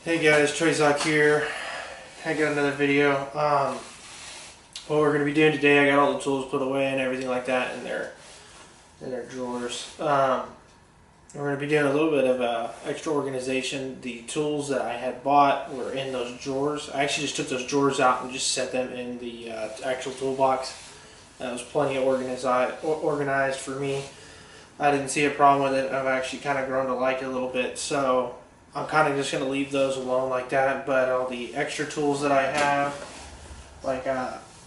Hey guys, Trazoc here. I got another video. What we're going to be doing today, I got all the tools put away and everything like that in their drawers. We're going to be doing a little bit of extra organization. The tools that I had bought were in those drawers. I actually just took those drawers out and just set them in the actual toolbox. That was plenty organized for me. I didn't see a problem with it. I've actually kind of grown to like it a little bit, so I'm kind of just going to leave those alone like that. But all the extra tools that I have, like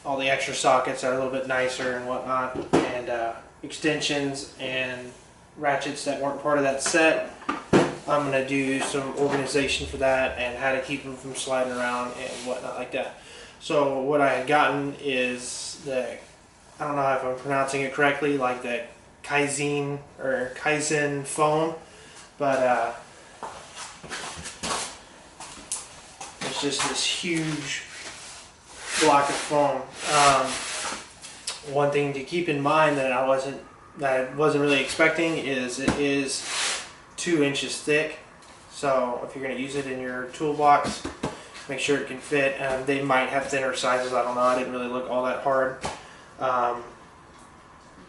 all the extra sockets are a little bit nicer and whatnot, and extensions and ratchets that weren't part of that set, I'm going to do some organization for that and how to keep them from sliding around and whatnot like that. So what I had gotten is the, I don't know if I'm pronouncing it correctly, like the Kaizen foam, but it's just this huge block of foam. One thing to keep in mind that I wasn't really expecting is it is 2 inches thick. So if you're going to use it in your toolbox, make sure it can fit. They might have thinner sizes. I don't know. I didn't really look all that hard.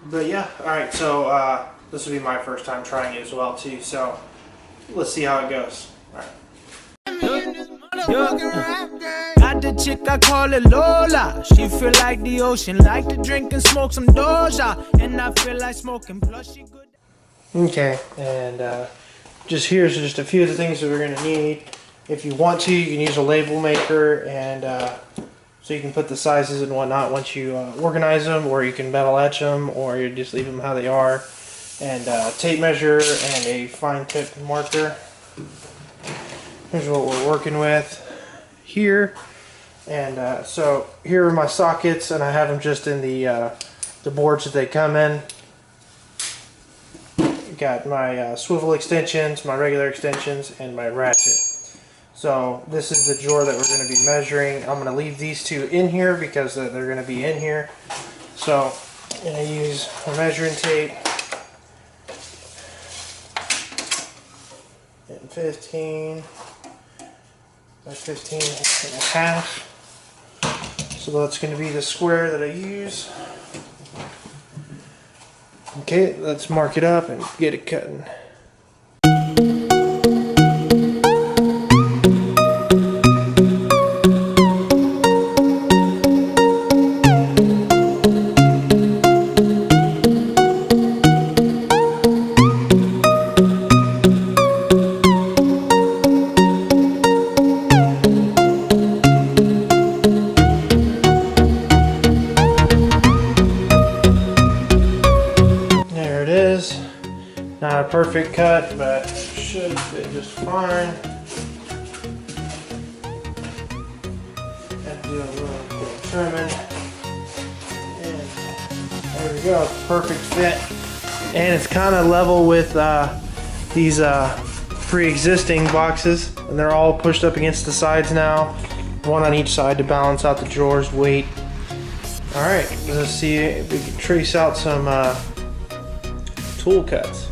But yeah, alright, so this will be my first time trying it as well too, so let's see how it goes. Alright. Got the chick, I call it Lola. She feel like the ocean, like to drink and smoke some Doja. And I feel like smoking, plus she good. Okay, and here's just a few of the things that we're going to need. If you want to, you can use a label maker, and so you can put the sizes and whatnot once you organize them, or you can metal etch them, or you just leave them how they are. And tape measure and a fine tip marker. Here's what we're working with here. And so here are my sockets, and I have them just in the boards that they come in. Got my swivel extensions, my regular extensions, and my ratchet. So this is the drawer that we're going to be measuring. I'm going to leave these two in here because they're going to be in here. So I'm going to use a measuring tape and 15 by 15 and a half. So that's going to be the square that I use. Okay, let's mark it up and get it cutting. Not a perfect cut, but it should fit just fine. Have to do a little quick trimming. And there we go, perfect fit. And it's kind of level with these pre-existing boxes, and they're all pushed up against the sides now. One on each side to balance out the drawer's weight. Alright, let's see if we can trace out some tool cuts.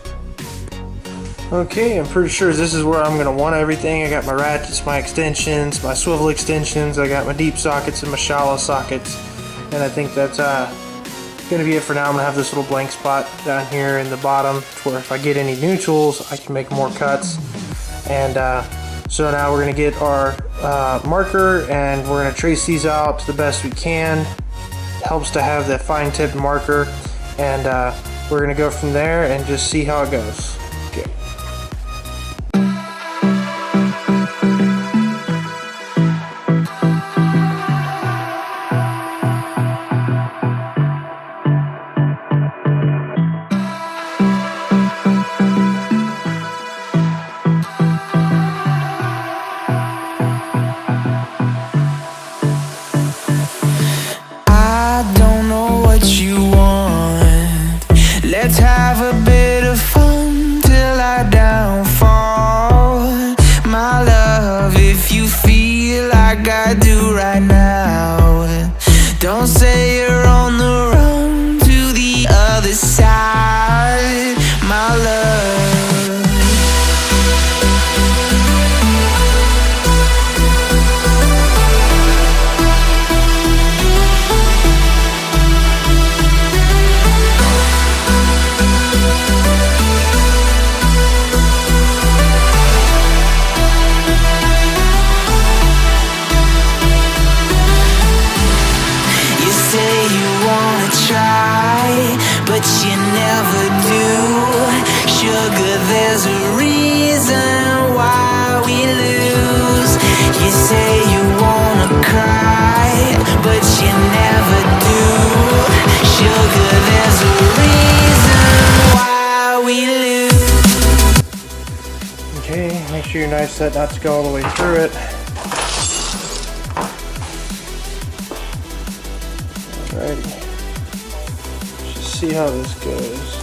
Okay, I'm pretty sure this is where I'm going to want everything. I got my ratchets, my extensions, my swivel extensions, I got my deep sockets and my shallow sockets, and I think that's going to be it for now. I'm going to have this little blank spot down here in the bottom to where if I get any new tools I can make more cuts. And so now we're going to get our marker, and we're going to trace these out to the best we can. It helps to have that fine tip marker, and we're going to go from there and just see how it goes. Okay. Let's have a bit of fun till I downfall. My love, if you feel like I do right now, don't say you're on the run to the other side, my love. set not to go all the way through it. Alrighty. Let's just see how this goes.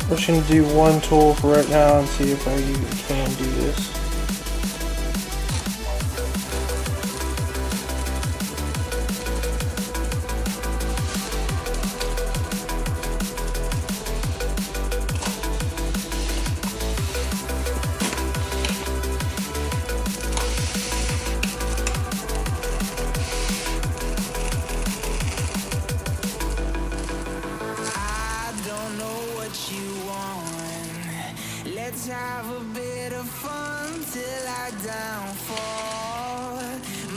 We're just going to do one tool for right now and see if I even can do this. Let's have a bit of fun till I downfall.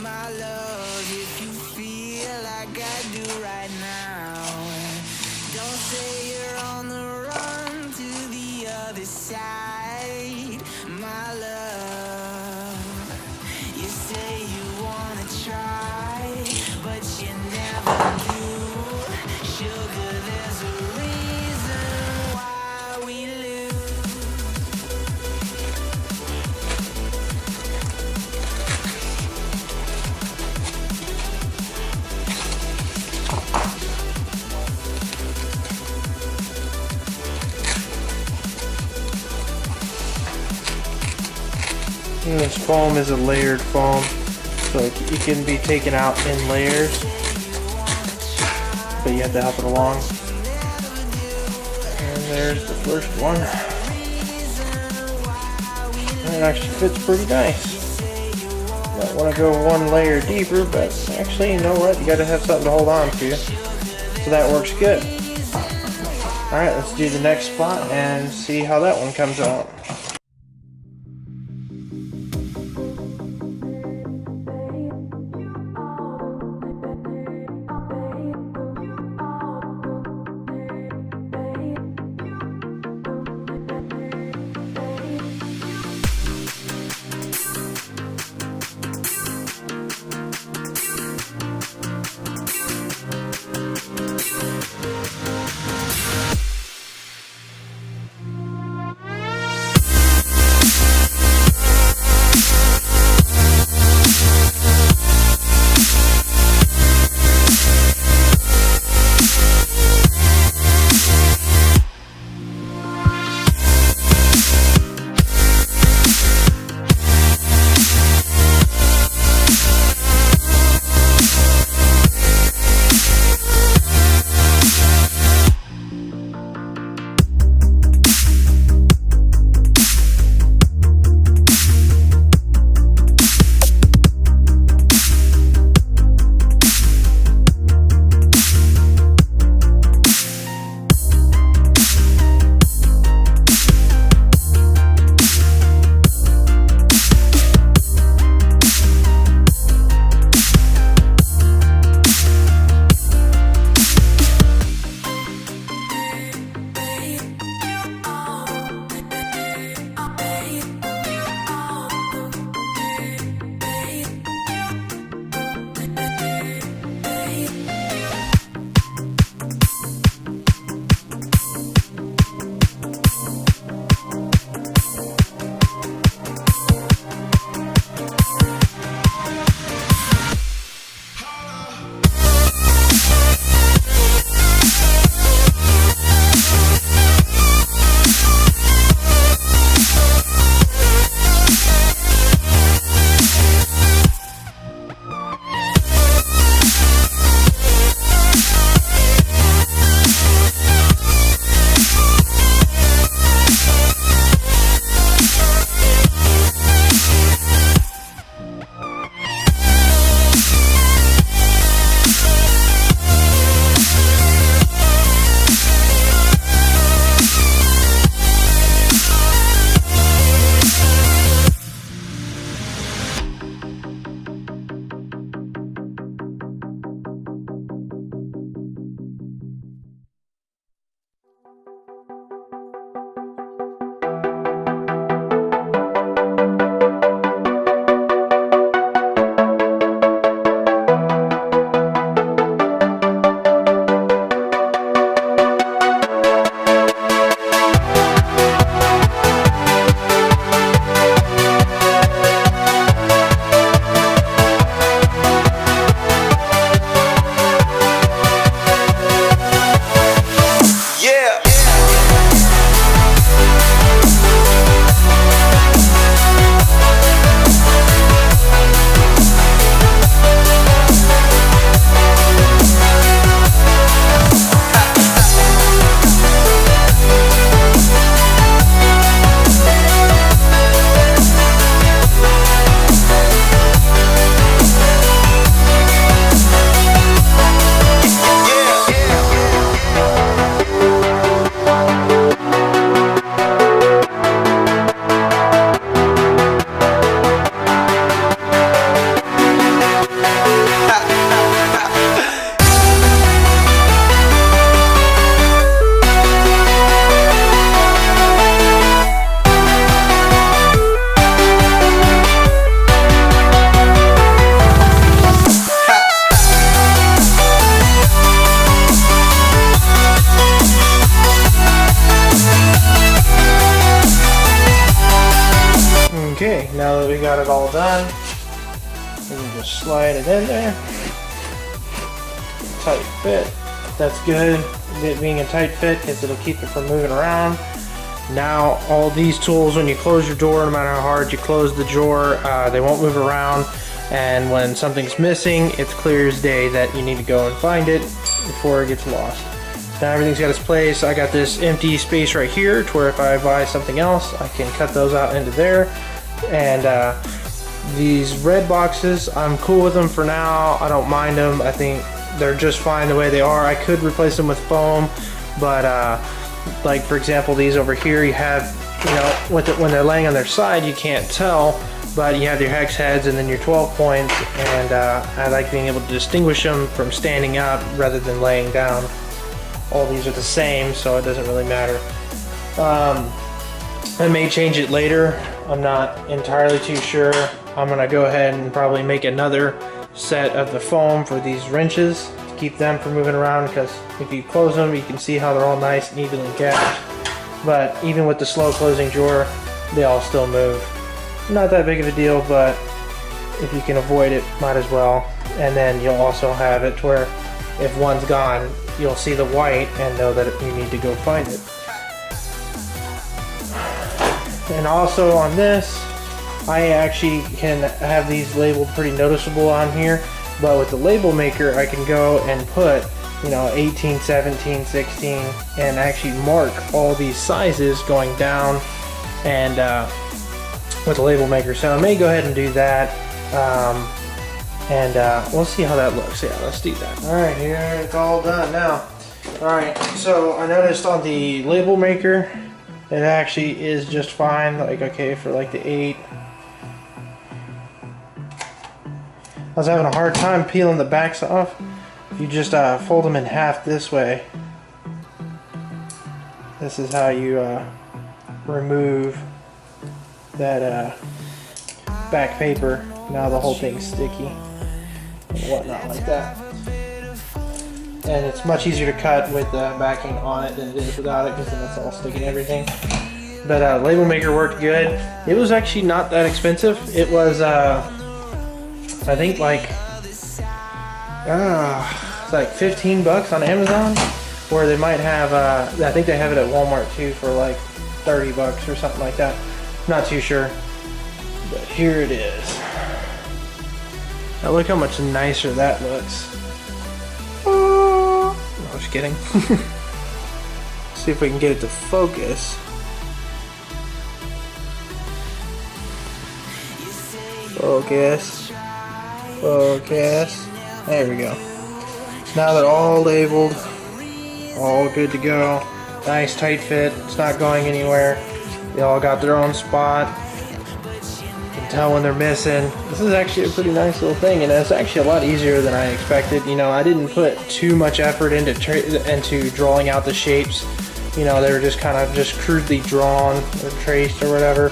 My love, if you feel like I do right now, don't say you're on the run to the other side. My love, you say you wanna try, but you never do. Sugar, there's a reason why we lose. And this foam is a layered foam, so it can be taken out in layers, but you have to help it along. And there's the first one. And it actually fits pretty nice. Might want to go one layer deeper, but actually, you know what? You got to have something to hold on to, so that works good. All right, let's do the next spot and see how that one comes out. Okay, now that we got it all done, we can just slide it in there. Tight fit. That's good. It being a tight fit because it'll keep it from moving around. Now all these tools, when you close your door, no matter how hard you close the drawer, they won't move around. And when something's missing, it's clear as day that you need to go and find it before it gets lost. Now everything's got its place. I got this empty space right here to where if I buy something else, I can cut those out into there. And these red boxes, I'm cool with them for now. I don't mind them. I think they're just fine the way they are. I could replace them with foam, but like for example, these over here, you have, you know, when they're laying on their side, you can't tell, but you have your hex heads and then your 12 points, and I like being able to distinguish them from standing up rather than laying down. All these are the same, so it doesn't really matter. I may change it later. I'm not entirely too sure. I'm gonna go ahead and probably make another set of the foam for these wrenches to keep them from moving around, because if you close them, you can see how they're all nice and evenly gapped. But even with the slow closing drawer, they all still move. Not that big of a deal, but if you can avoid it, might as well. And then you'll also have it to where if one's gone, you'll see the white and know that you need to go find it. And also on this, I actually can have these labeled pretty noticeable on here, but with the label maker, I can go and put, you know, 18, 17, 16, and actually mark all these sizes going down, and with the label maker. So I may go ahead and do that. We'll see how that looks. Yeah, let's do that. All right, here it's all done now. All right, so I noticed on the label maker, it actually is just fine. Like, okay, for like the 8. I was having a hard time peeling the backs off. You just fold them in half this way. This is how you remove that back paper. Now the whole thing's sticky and whatnot like that. And it's much easier to cut with the backing on it than it is without it, because then it's all sticky and everything. But label maker worked good. It was actually not that expensive. It was I think like it's like 15 bucks on Amazon, or they might have I think they have it at Walmart too for like 30 bucks or something like that. Not too sure, but here it is. Now look how much nicer that looks. No, just kidding. See if we can get it to focus. Focus. Focus. There we go. Now they're all labeled. All good to go. Nice tight fit. It's not going anywhere. They all got their own spot. You can tell when they're missing. This is actually a pretty nice little thing, and it's actually a lot easier than I expected. You know, I didn't put too much effort into drawing out the shapes. You know, they were just kind of just crudely drawn or traced or whatever.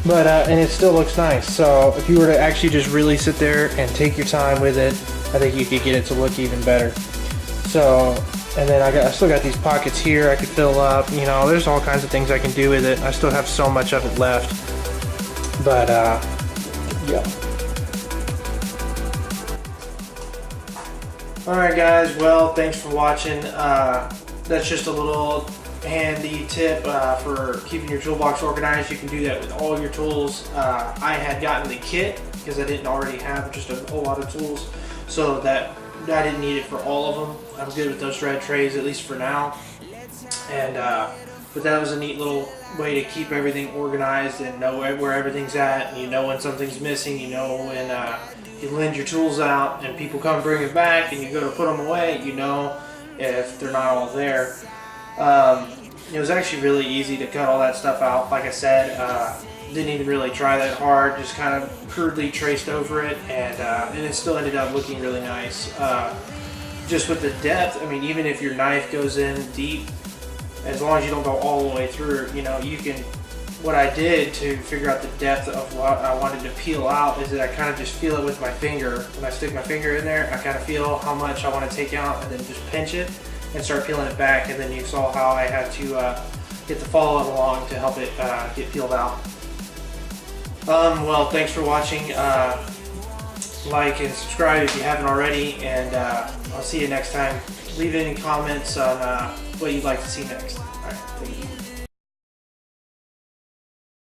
But and it still looks nice. So if you were to actually just really sit there and take your time with it, I think you could get it to look even better. So, and then I still got these pockets here I could fill up. You know, there's all kinds of things I can do with it. I still have so much of it left. But yeah. Alright guys, well, thanks for watching. That's just a little handy tip for keeping your toolbox organized. You can do that with all your tools. I had gotten the kit because I didn't already have just a whole lot of tools, so that I didn't need it for all of them. I'm good with those thread trays, at least for now. And but that was a neat little way to keep everything organized and know where everything's at. And you know when something's missing. You know when you lend your tools out and people come bring it back and you go to put them away. You know if they're not all there. It was actually really easy to cut all that stuff out. Like I said, didn't even really try that hard, just kind of crudely traced over it, and it still ended up looking really nice. Just with the depth, I mean, even if your knife goes in deep, as long as you don't go all the way through, you know, you can, what I did to figure out the depth of what I wanted to peel out is that I kind of just feel it with my finger. When I stick my finger in there, I kind of feel how much I want to take out and then just pinch it and start peeling it back, and then you saw how I had to get the follow along to help it get peeled out. Well, thanks for watching. Like and subscribe if you haven't already, and I'll see you next time. Leave any comments on what you'd like to see next. Alright, thank you.